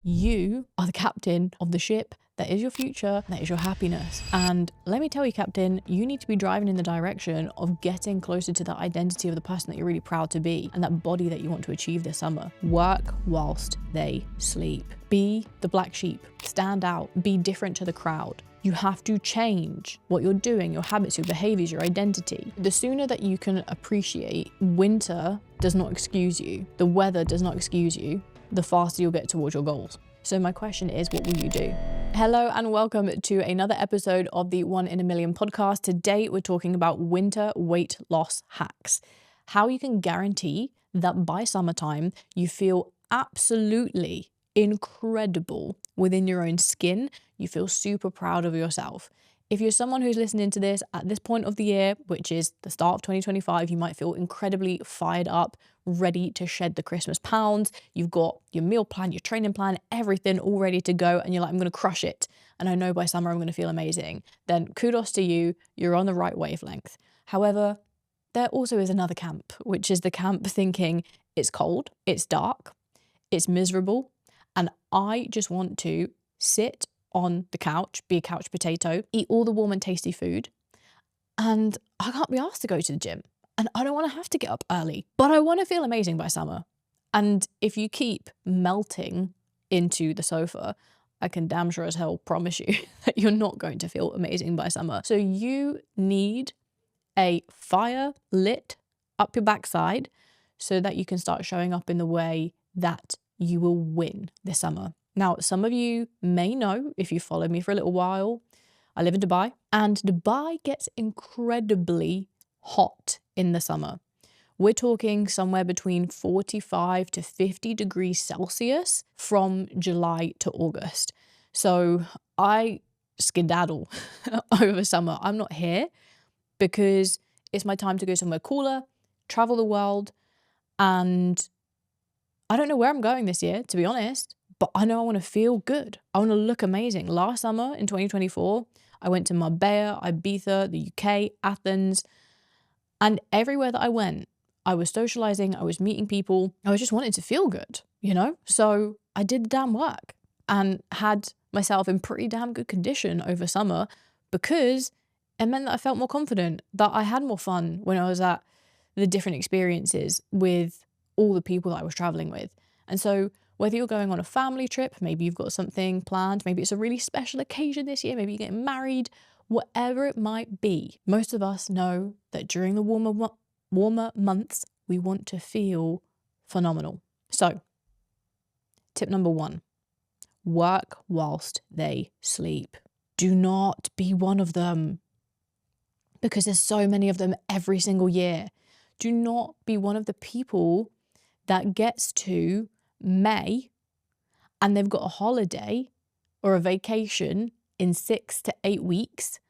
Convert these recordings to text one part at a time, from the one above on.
You are the captain of the ship that is your future, that is your happiness. And let me tell you, Captain, you need to be driving in the direction of getting closer to that identity of the person that you're really proud to be and that body that you want to achieve this summer. Work whilst they sleep. Be the black sheep. Stand out. Be different to the crowd. You have to change what you're doing, your habits, your behaviors, your identity. The sooner that you can appreciate winter does not excuse you, the weather does not excuse you, the faster you'll get towards your goals. So my question is, what will you do? Hello and welcome to another episode of the 1 in a Million podcast. Today we're talking about winter weight loss hacks. How you can guarantee that by summertime you feel absolutely incredible within your own skin. You feel super proud of yourself. If you're someone who's listening to this at this point of the year, which is the start of 2025, you might feel incredibly fired up, ready to shed the Christmas pounds. You've got your meal plan, your training plan, everything all ready to go. And you're like, I'm going to crush it. And I know by summer I'm going to feel amazing. Then kudos to you. You're on the right wavelength. However, there also is another camp, which is the camp thinking it's cold, it's dark, it's miserable. And I just want to sit on the couch, be a couch potato, eat all the warm and tasty food, and I can't be asked to go to the gym, and I don't want to have to get up early, but I want to feel amazing by summer. And if you keep melting into the sofa, I can damn sure as hell promise you that you're not going to feel amazing by summer. So you need a fire lit up your backside so that you can start showing up in the way that you will win this summer. Now, some of you may know, if you follow me for a little while, I live in Dubai, and Dubai gets incredibly hot in the summer. We're talking somewhere between 45 to 50 degrees Celsius from July to August. So I skedaddle over summer. I'm not here because it's my time to go somewhere cooler, travel the world, and I don't know where I'm going this year, to be honest. But I know I want to feel good. I want to look amazing. Last summer in 2024, I went to Marbella, Ibiza, the UK, Athens, and everywhere that I went, I was socializing, I was meeting people, I was just wanting to feel good, you know? So I did the damn work and had myself in pretty damn good condition over summer because it meant that I felt more confident, that I had more fun when I was at the different experiences with all the people that I was traveling with. And so whether you're going on a family trip, maybe you've got something planned, maybe it's a really special occasion this year, maybe you're getting married, whatever it might be, most of us know that during the warmer months, we want to feel phenomenal. So, tip number 1, work whilst they sleep. Do not be one of them, because there's so many of them every single year. Do not be one of the people that gets to May and they've got a holiday or a vacation in 6 to 8 weeks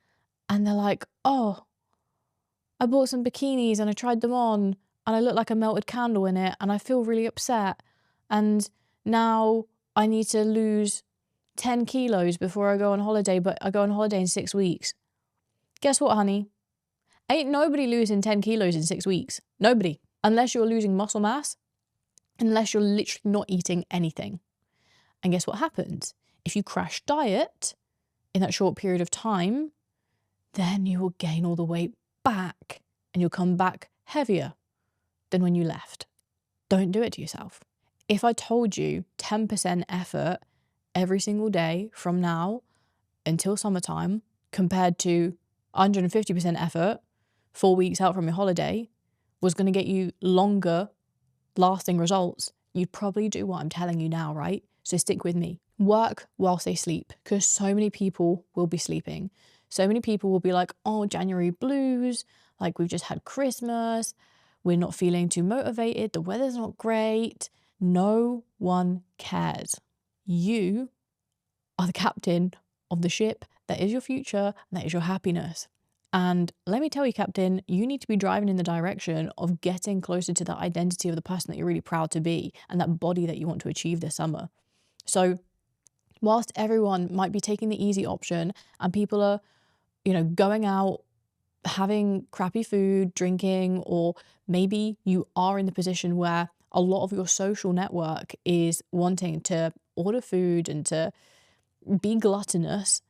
and they're like, oh, I bought some bikinis and I tried them on and I look like a melted candle in it and I feel really upset and now I need to lose 10 kilos before I go on holiday, but I go on holiday in 6 weeks. Guess what, honey? Ain't nobody losing 10 kilos in 6 weeks. Nobody. Unless you're losing muscle mass, unless you're literally not eating anything. And guess what happens? If you crash diet in that short period of time, then you will gain all the weight back and you'll come back heavier than when you left. Don't do it to yourself. If I told you 10% effort every single day from now until summertime compared to 150% effort 4 weeks out from your holiday was going to get you longer lasting results, you'd probably do what I'm telling you now, right? So stick with me. Work whilst they sleep, because so many people will be sleeping. So many people will be like, oh, January blues, like we've just had Christmas, we're not feeling too motivated, the weather's not great. No one cares. You are the captain of the ship that is your future, and that is your happiness. And let me tell you, Captain, you need to be driving in the direction of getting closer to that identity of the person that you're really proud to be and that body that you want to achieve this summer. So whilst everyone might be taking the easy option and people are, going out, having crappy food, drinking, or maybe you are in the position where a lot of your social network is wanting to order food and to be gluttonous,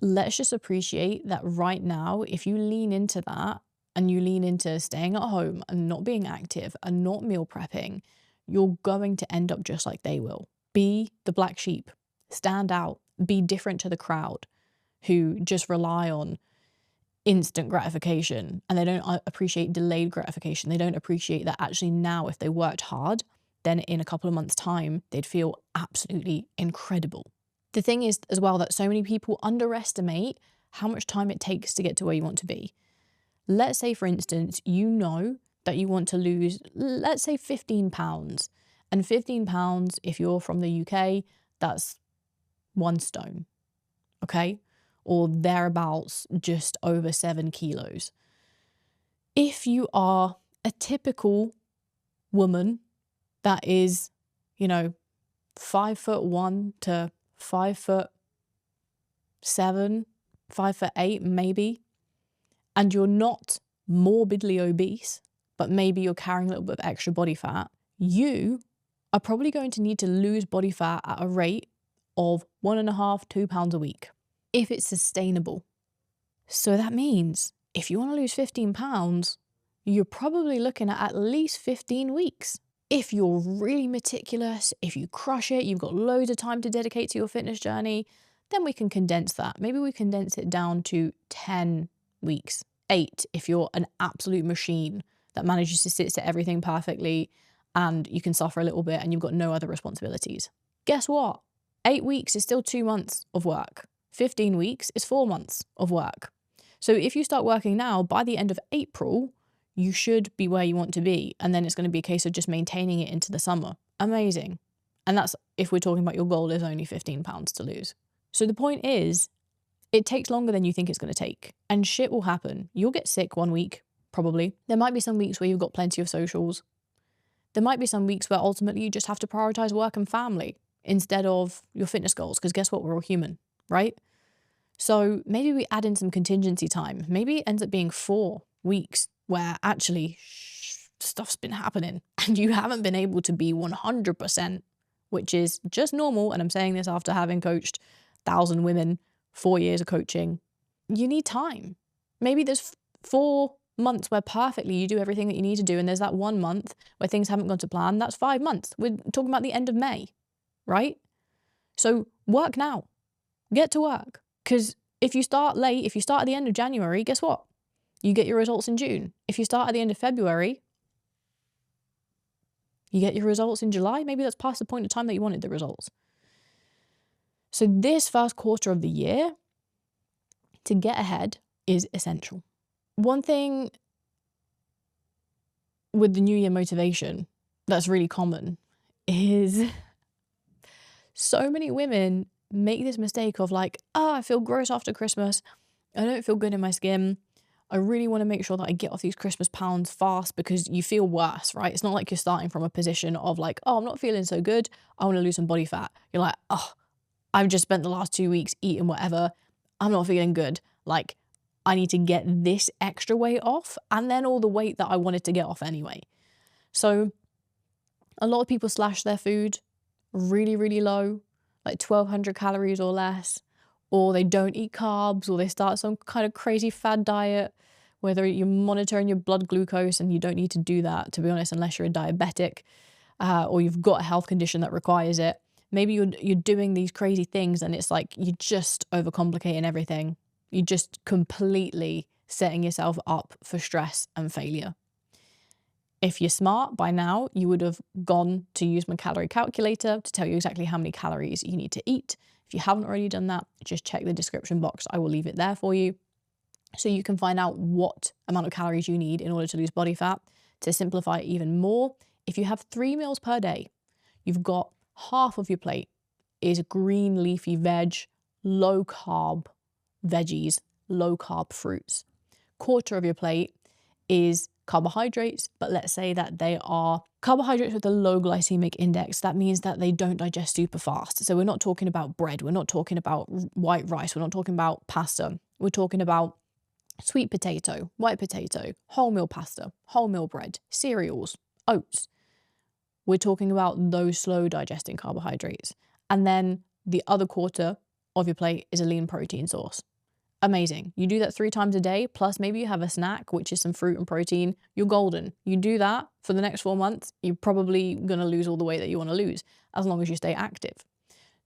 let's just appreciate that right now, if you lean into that and you lean into staying at home and not being active and not meal prepping, you're going to end up just like they will. Be the black sheep, stand out, be different to the crowd who just rely on instant gratification and they don't appreciate delayed gratification. They don't appreciate that actually now, if they worked hard, then in a couple of months' time, they'd feel absolutely incredible. The thing is as well that so many people underestimate how much time it takes to get to where you want to be. Let's say, for instance, you know that you want to lose, let's say 15 pounds. And 15 pounds, if you're from the UK, that's 1 stone, okay? Or thereabouts, just over 7 kilos. If you are a typical woman that is, 5'1" to 5'7", 5'8" maybe, and you're not morbidly obese, but maybe you're carrying a little bit of extra body fat, you are probably going to need to lose body fat at a rate of 1.5, 2 pounds a week, if it's sustainable. So that means if you want to lose 15 pounds, you're probably looking at least 15 weeks. If you're really meticulous, if you crush it, you've got loads of time to dedicate to your fitness journey, then we can condense that. Maybe we condense it down to 10 weeks, 8 if you're an absolute machine that manages to sit to everything perfectly and you can suffer a little bit and you've got no other responsibilities. Guess what? 8 weeks is still 2 months of work. 15 weeks is 4 months of work. So if you start working now, by the end of April, you should be where you want to be. And then it's going to be a case of just maintaining it into the summer. Amazing. And that's if we're talking about your goal is only 15 pounds to lose. So the point is, it takes longer than you think it's going to take. And shit will happen. You'll get sick 1 week, probably. There might be some weeks where you've got plenty of socials. There might be some weeks where ultimately you just have to prioritize work and family instead of your fitness goals. Because guess what? We're all human, right? So maybe we add in some contingency time. Maybe it ends up being 4 weeks where actually stuff's been happening and you haven't been able to be 100%, which is just normal. And I'm saying this after having coached 1,000 women, 4 years of coaching. You need time. Maybe there's 4 months where perfectly you do everything that you need to do. And there's that 1 month where things haven't gone to plan. That's 5 months. We're talking about the end of May, right? So work now. Get to work. Because if you start late, if you start at the end of January, guess what? You get your results in June. If you start at the end of February, you get your results in July. Maybe that's past the point of time that you wanted the results. So this first quarter of the year, to get ahead is essential. One thing with the New Year motivation that's really common is so many women make this mistake of like, I feel gross after Christmas. I don't feel good in my skin. I really want to make sure that I get off these Christmas pounds fast, because you feel worse, right? It's not like you're starting from a position of like, I'm not feeling so good. I want to lose some body fat. You're like, I've just spent the last 2 weeks eating whatever. I'm not feeling good. Like, I need to get this extra weight off and then all the weight that I wanted to get off anyway. So a lot of people slash their food really, really low, like 1,200 calories or less, or they don't eat carbs, or they start some kind of crazy fad diet, whether you're monitoring your blood glucose, and you don't need to do that, to be honest, unless you're a diabetic, or you've got a health condition that requires it. Maybe you're doing these crazy things and it's like you're just overcomplicating everything. You're just completely setting yourself up for stress and failure. If you're smart, by now you would have gone to use my calorie calculator to tell you exactly how many calories you need to eat. If you haven't already done that, just check the description box. I will leave it there for you, so you can find out what amount of calories you need in order to lose body fat. To simplify it even more, if you have 3 meals per day, you've got half of your plate is green leafy veg, low carb veggies, low carb fruits. Quarter of your plate is carbohydrates, but let's say that they are carbohydrates with a low glycemic index. That means that they don't digest super fast. So we're not talking about bread, we're not talking about white rice, we're not talking about pasta. We're talking about sweet potato, white potato, wholemeal pasta, wholemeal bread, cereals, oats. We're talking about those slow digesting carbohydrates. And then the other quarter of your plate is a lean protein source. Amazing. You do that 3 times a day, plus maybe you have a snack, which is some fruit and protein. You're golden. You do that for the next 4 months, you're probably going to lose all the weight that you want to lose, as long as you stay active.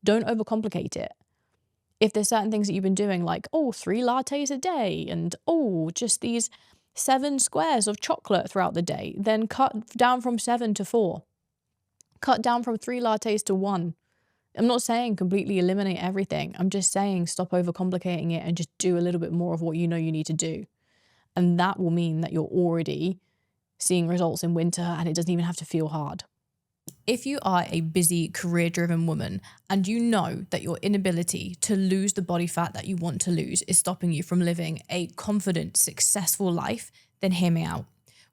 Don't overcomplicate it. If there's certain things that you've been doing, like, 3 lattes a day, and, just these 7 squares of chocolate throughout the day, then cut down from 7 to 4. Cut down from 3 lattes to 1. I'm not saying completely eliminate everything. I'm just saying stop overcomplicating it and just do a little bit more of what you know you need to do. And that will mean that you're already seeing results in winter and it doesn't even have to feel hard. If you are a busy, career-driven woman and you know that your inability to lose the body fat that you want to lose is stopping you from living a confident, successful life, then hear me out.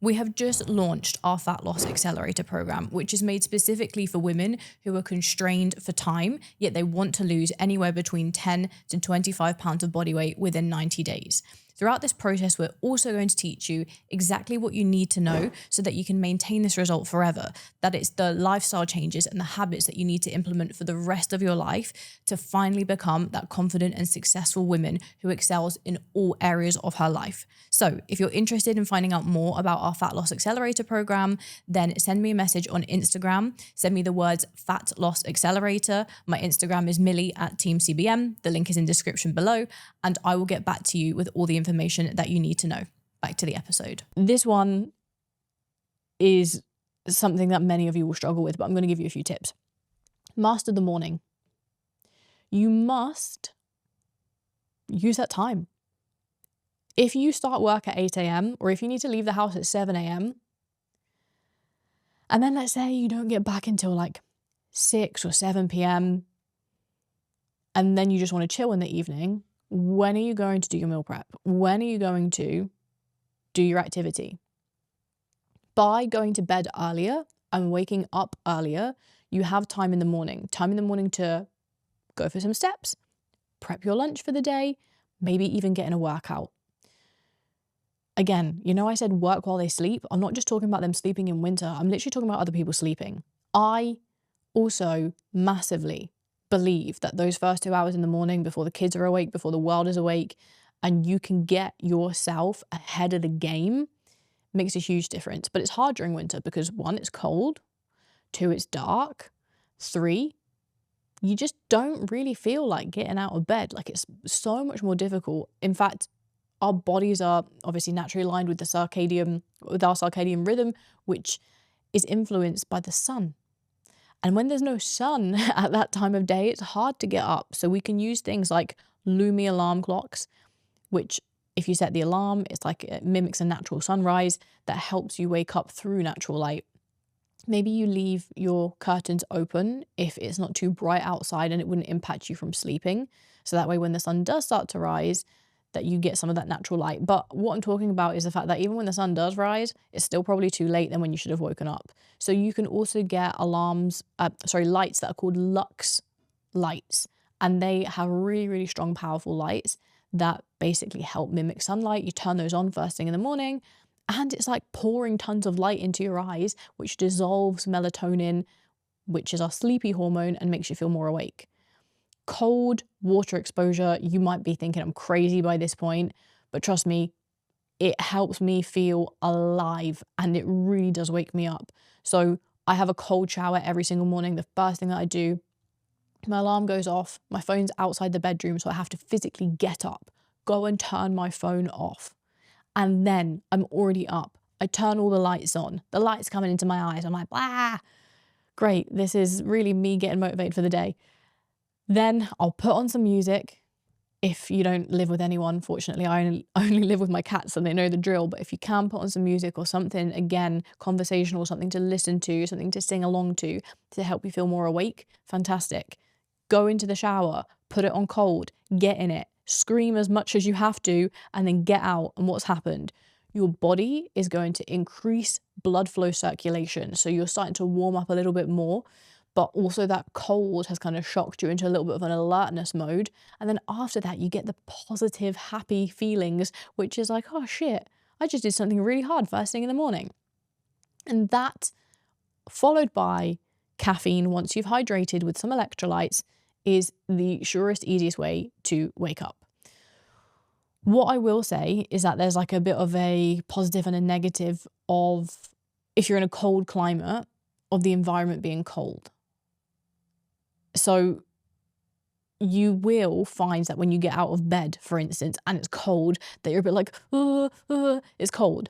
We have just launched our Fat Loss Accelerator program, which is made specifically for women who are constrained for time, yet they want to lose anywhere between 10 to 25 pounds of body weight within 90 days. Throughout this process, we're also going to teach you exactly what you need to know so that you can maintain this result forever, that it's the lifestyle changes and the habits that you need to implement for the rest of your life to finally become that confident and successful woman who excels in all areas of her life. So if you're interested in finding out more about our Fat Loss Accelerator program, then send me a message on Instagram. Send me the words Fat Loss Accelerator. My Instagram is millie@teamcbm. The link is in the description below, and I will get back to you with all the information that you need to know. Back to the episode. This one is something that many of you will struggle with, but I'm going to give you a few tips. Master the morning. You must use that time. If you start work at 8 a.m. or if you need to leave the house at 7 a.m. and then let's say you don't get back until like 6 or 7 p.m. and then you just want to chill in the evening, when are you going to do your meal prep? When are you going to do your activity? By going to bed earlier and waking up earlier, you have time in the morning. Time in the morning to go for some steps, prep your lunch for the day, maybe even get in a workout. Again, I said work while they sleep. I'm not just talking about them sleeping in winter. I'm literally talking about other people sleeping. I also massively believe that those first 2 hours in the morning before the kids are awake, before the world is awake, and you can get yourself ahead of the game makes a huge difference. But it's hard during winter because 1, it's cold, 2, it's dark, 3, you just don't really feel like getting out of bed. Like, it's so much more difficult. In fact, our bodies are obviously naturally aligned with our circadian rhythm, which is influenced by the sun. And when there's no sun at that time of day, it's hard to get up. So we can use things like Lumi alarm clocks, which if you set the alarm, it's like it mimics a natural sunrise that helps you wake up through natural light. Maybe you leave your curtains open if it's not too bright outside and it wouldn't impact you from sleeping. So that way when the sun does start to rise, that you get some of that natural light. But what I'm talking about is the fact that even when the sun does rise, it's still probably too late than when you should have woken up. So you can also get lights that are called Lux lights. And they have really, really strong, powerful lights that basically help mimic sunlight. You turn those on first thing in the morning, and it's like pouring tons of light into your eyes, which dissolves melatonin, which is our sleepy hormone, and makes you feel more awake. Cold water exposure, you might be thinking I'm crazy by this point, but trust me, it helps me feel alive and it really does wake me up. So I have a cold shower every single morning. The first thing that I do, my alarm goes off, my phone's outside the bedroom, so I have to physically get up, go and turn my phone off. And then I'm already up. I turn all the lights on. The light's coming into my eyes. I'm like, ah, great. This is really me getting motivated for the day. Then I'll put on some music. If you don't live with anyone, fortunately, I only live with my cats and they know the drill. But if you can put on some music or something, again, conversational, something to listen to, something to sing along to help you feel more awake, fantastic. Go into the shower, put it on cold, get in it, scream as much as you have to, and then get out. And what's happened? Your body is going to increase blood flow circulation. So you're starting to warm up a little bit more. But also that cold has kind of shocked you into a little bit of an alertness mode. And then after that, you get the positive, happy feelings, which is like, oh shit, I just did something really hard first thing in the morning. And that, followed by caffeine, once you've hydrated with some electrolytes, is the surest, easiest way to wake up. What I will say is that there's like a bit of a positive and a negative of, if you're in a cold climate, of the environment being cold. So you will find that when you get out of bed, for instance, and it's cold, that you're a bit like, it's cold.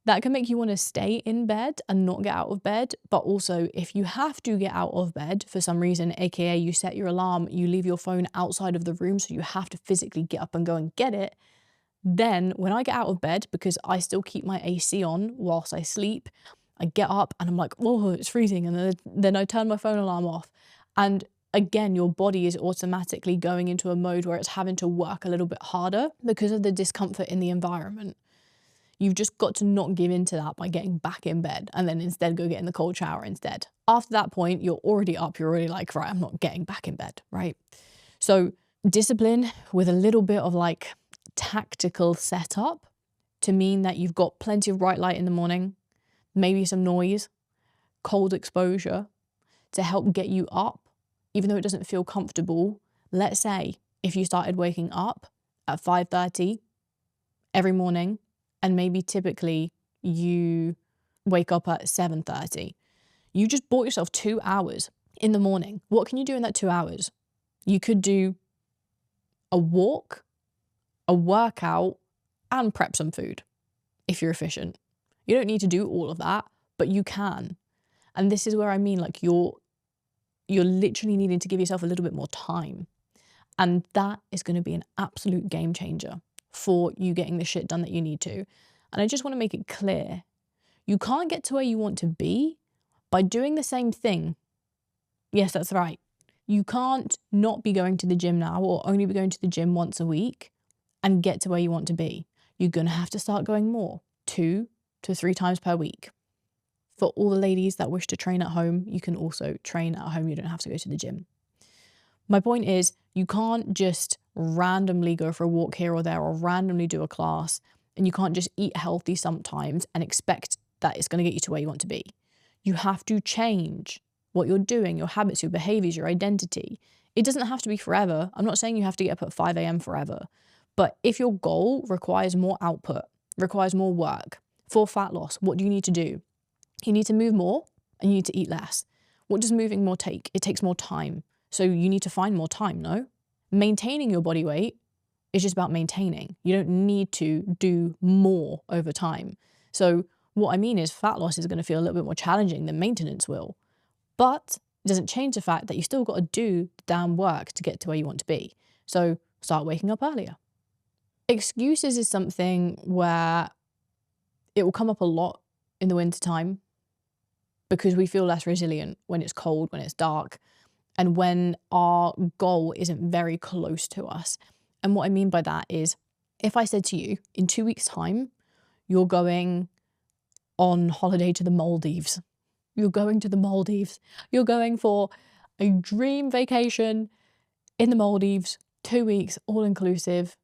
That can make you want to stay in bed and not get out of bed. But also, if you have to get out of bed for some reason, aka you set your alarm, you leave your phone outside of the room, so you have to physically get up and go and get it, then when I get out of bed, because I still keep my AC on whilst I sleep, I get up and I'm like, oh, it's freezing. And then I turn my phone alarm off. And again, your body is automatically going into a mode where it's having to work a little bit harder because of the discomfort in the environment. You've just got to not give in to that by getting back in bed and then instead go get in the cold shower instead. After that point, you're already up. You're already like, right, I'm not getting back in bed, right? So discipline with a little bit of like tactical setup to mean that you've got plenty of bright light in the morning, maybe some noise, cold exposure to help get you up, even though it doesn't feel comfortable. Let's say if you started waking up at 5:30 every morning, and maybe typically you wake up at 7:30, you just bought yourself 2 hours in the morning. What can you do in that 2 hours? You could do a walk, a workout, and prep some food if you're efficient. You don't need to do all of that, but you can. And this is where I mean, like, you're literally needing to give yourself a little bit more time. And that is going to be an absolute game changer for you getting the shit done that you need to. And I just want to make it clear, you can't get to where you want to be by doing the same thing. Yes, that's right. You can't not be going to the gym now or only be going to the gym once a week and get to where you want to be. You're going to have to start going more, 2 to 3 times per week. For all the ladies that wish to train at home, you can also train at home. You don't have to go to the gym. My point is, you can't just randomly go for a walk here or there or randomly do a class, and you can't just eat healthy sometimes and expect that it's going to get you to where you want to be. You have to change what you're doing, your habits, your behaviors, your identity. It doesn't have to be forever. I'm not saying you have to get up at 5 a.m. forever. But if your goal requires more output, requires more work for fat loss, what do you need to do? You need to move more and you need to eat less. What does moving more take? It takes more time. So you need to find more time, no? Maintaining your body weight is just about maintaining. You don't need to do more over time. So what I mean is fat loss is going to feel a little bit more challenging than maintenance will. But it doesn't change the fact that you still got to do the damn work to get to where you want to be. So start waking up earlier. Excuses is something where it will come up a lot in the wintertime because we feel less resilient when it's cold, when it's dark, and when our goal isn't very close to us. And what I mean by that is, if I said to you, in 2 weeks' time, you're going on holiday to the Maldives. You're going to the Maldives. You're going for a dream vacation in the Maldives, 2 weeks, all inclusive,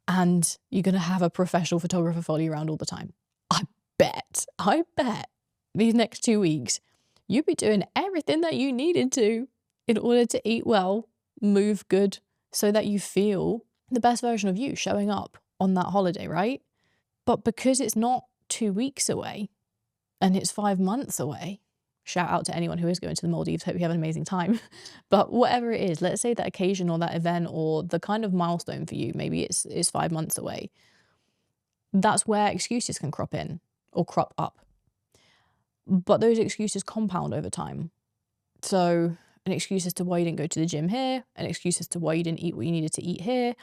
and you're going to have a professional photographer follow you around all the time. I bet these next 2 weeks, you'd be doing everything that you needed to in order to eat well, move good, so that you feel the best version of you showing up on that holiday, right? But because it's not 2 weeks away and it's 5 months away, shout out to anyone who is going to the Maldives, hope you have an amazing time. But whatever it is, let's say that occasion or that event or the kind of milestone for you, maybe it's 5 months away. That's where excuses can crop in or crop up. But those excuses compound over time. So an excuse as to why you didn't go to the gym here, an excuse as to why you didn't eat what you needed to eat here.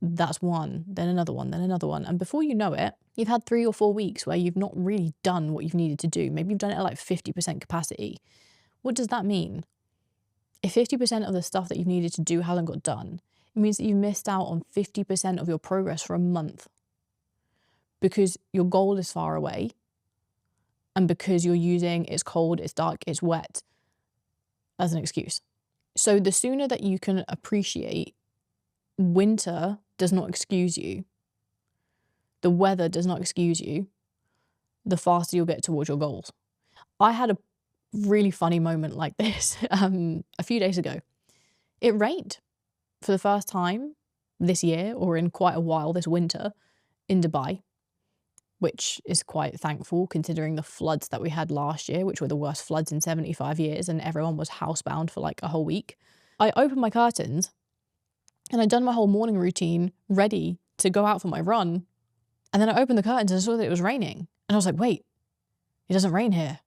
That's one, then another one, then another one. And before you know it, you've had 3 or 4 weeks where you've not really done what you've needed to do. Maybe you've done it at like 50% capacity. What does that mean? If 50% of the stuff that you've needed to do hasn't got done, it means that you've missed out on 50% of your progress for a month because your goal is far away and because you're using it's cold, it's dark, it's wet as an excuse. So the sooner that you can appreciate winter does not excuse you, the weather does not excuse you, the faster you'll get towards your goals. I had really funny moment like this. A few days ago, it rained for the first time this year, or in quite a while this winter, in Dubai, which is quite thankful considering the floods that we had last year, which were the worst floods in 75 years, and everyone was housebound for like a whole week. I opened my curtains and I'd done my whole morning routine ready to go out for my run. And then I opened the curtains and I saw that it was raining. And I was like, wait, it doesn't rain here.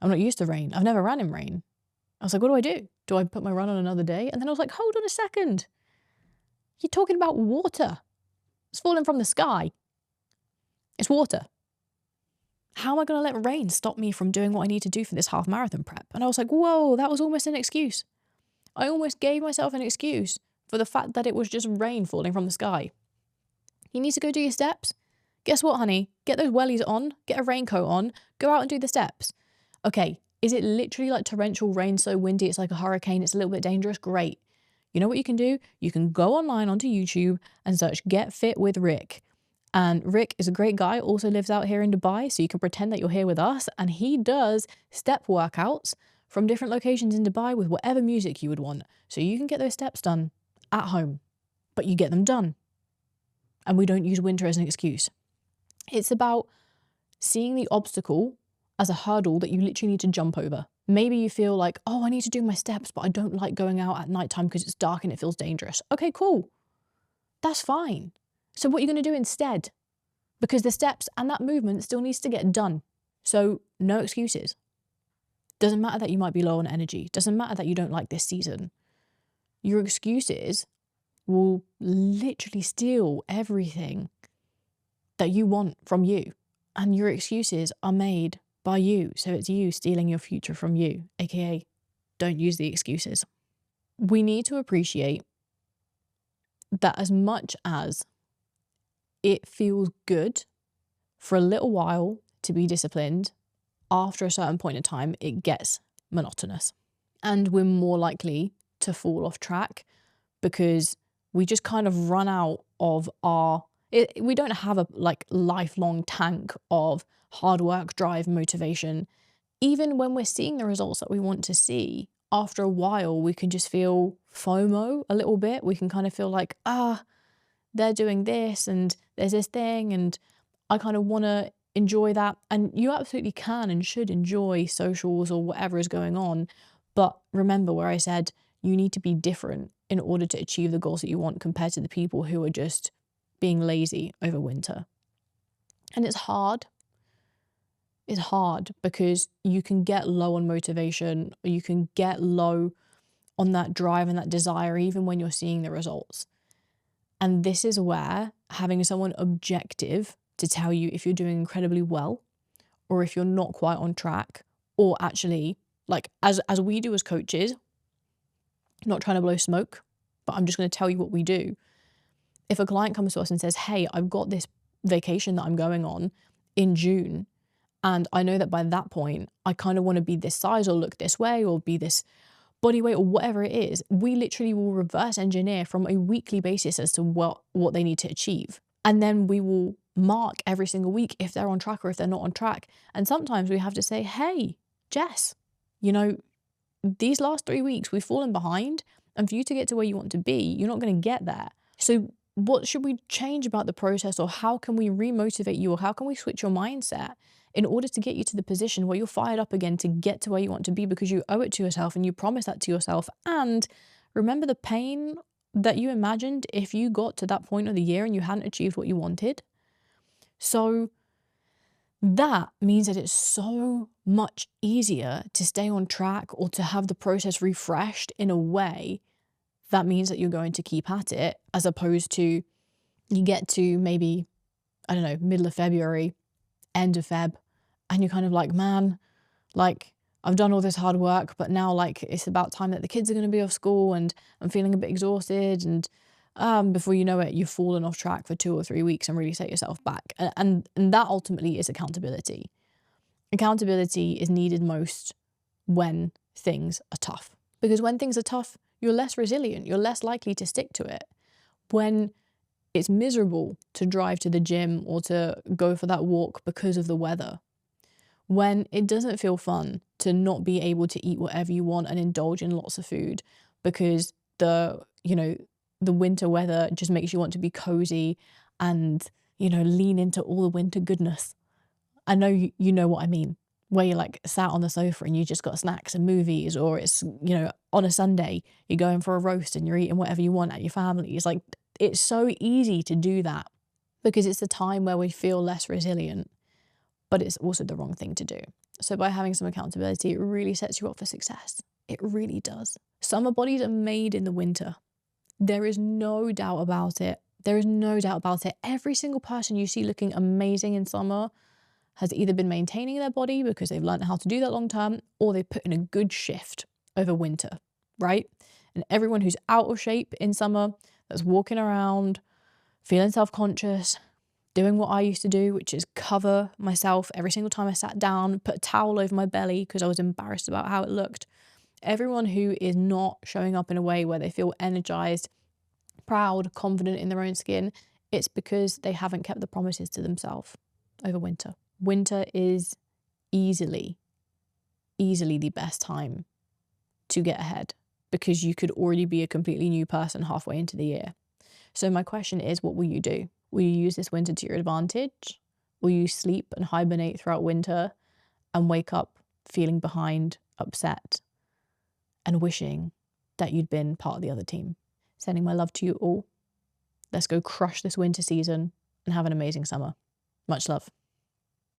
I'm not used to rain. I've never ran in rain. I was like, what do I do? Do I put my run on another day? And then I was like, hold on a second. You're talking about water. It's falling from the sky. It's water. How am I going to let rain stop me from doing what I need to do for this half marathon prep? And I was like, whoa, that was almost an excuse. I almost gave myself an excuse for the fact that it was just rain falling from the sky. You need to go do your steps. Guess what, honey? Get those wellies on, get a raincoat on, go out and do the steps. Okay, is it literally like torrential rain, so windy, it's like a hurricane, it's a little bit dangerous? Great. You know what you can do? You can go online onto YouTube and search Get Fit with Rick. And Rick is a great guy, also lives out here in Dubai, so you can pretend that you're here with us. And he does step workouts from different locations in Dubai with whatever music you would want. So you can get those steps done at home, but you get them done. And we don't use winter as an excuse. It's about seeing the obstacle as a hurdle that you literally need to jump over. Maybe you feel like, oh, I need to do my steps, but I don't like going out at nighttime because it's dark and it feels dangerous. Okay, cool. That's fine. So what are you going to do instead? Because the steps and that movement still needs to get done. So no excuses. Doesn't matter that you might be low on energy. Doesn't matter that you don't like this season. Your excuses will literally steal everything that you want from you. And your excuses are made by you. So it's you stealing your future from you, aka don't use the excuses. We need to appreciate that as much as it feels good for a little while to be disciplined, after a certain point in time, it gets monotonous. And we're more likely to fall off track because we just kind of run out of we don't have a lifelong tank of hard work, drive, motivation. Even when we're seeing the results that we want to see, after a while, we can just feel FOMO a little bit. We can kind of feel like, they're doing this and there's this thing and I kind of want to enjoy that. And you absolutely can and should enjoy socials or whatever is going on. But remember where I said you need to be different in order to achieve the goals that you want compared to the people who are just being lazy over winter. And it's hard. It's hard because you can get low on motivation, or you can get low on that drive and that desire even when you're seeing the results. And this is where having someone objective to tell you if you're doing incredibly well or if you're not quite on track, or actually, like as we do as coaches, not trying to blow smoke, but I'm just going to tell you what we do. If a client comes to us and says, hey, I've got this vacation that I'm going on in June, and I know that by that point, I kind of want to be this size or look this way or be this body weight or whatever it is, we literally will reverse engineer from a weekly basis as to what they need to achieve. And then we will mark every single week if they're on track or if they're not on track. And sometimes we have to say, hey, Jess, these last 3 weeks we've fallen behind, and for you to get to where you want to be, you're not going to get there. So what should we change about the process, or how can we remotivate you, or how can we switch your mindset in order to get you to the position where you're fired up again to get to where you want to be, because you owe it to yourself and you promise that to yourself. And remember the pain that you imagined if you got to that point of the year and you hadn't achieved what you wanted. So that means that it's so much easier to stay on track or to have the process refreshed in a way that means that you're going to keep at it, as opposed to you get to maybe, I don't know, middle of February, end of Feb, and you're kind of like, man, like I've done all this hard work, but now like it's about time that the kids are going to be off school and I'm feeling a bit exhausted, and before you know it, you've fallen off track for 2 or 3 weeks and really set yourself back. And that ultimately is accountability. Accountability is needed most when things are tough, because when things are tough, you're less resilient, you're less likely to stick to it. When it's miserable to drive to the gym or to go for that walk because of the weather, when it doesn't feel fun to not be able to eat whatever you want and indulge in lots of food because the winter weather just makes you want to be cozy and, lean into all the winter goodness. I know you know what I mean, where you're like sat on the sofa and you just got snacks and movies, or it's, on a Sunday, you're going for a roast and you're eating whatever you want at your family. It's like, it's so easy to do that because it's a time where we feel less resilient, but it's also the wrong thing to do. So by having some accountability, it really sets you up for success. It really does. Summer bodies are made in the winter. There is no doubt about it. There is no doubt about it. Every single person you see looking amazing in summer has either been maintaining their body because they've learned how to do that long term, or they've put in a good shift over winter, right? And everyone who's out of shape in summer, that's walking around, feeling self-conscious, doing what I used to do, which is cover myself every single time I sat down, put a towel over my belly because I was embarrassed about how it looked. Everyone who is not showing up in a way where they feel energized, proud, confident in their own skin, it's because they haven't kept the promises to themselves over winter. Winter is easily the best time to get ahead because you could already be a completely new person halfway into the year. So my question is, what will you do? Will you use this winter to your advantage? Will you sleep and hibernate throughout winter and wake up feeling behind, upset, and wishing that you'd been part of the other team? Sending my love to you all. Let's go crush this winter season and have an amazing summer. Much love.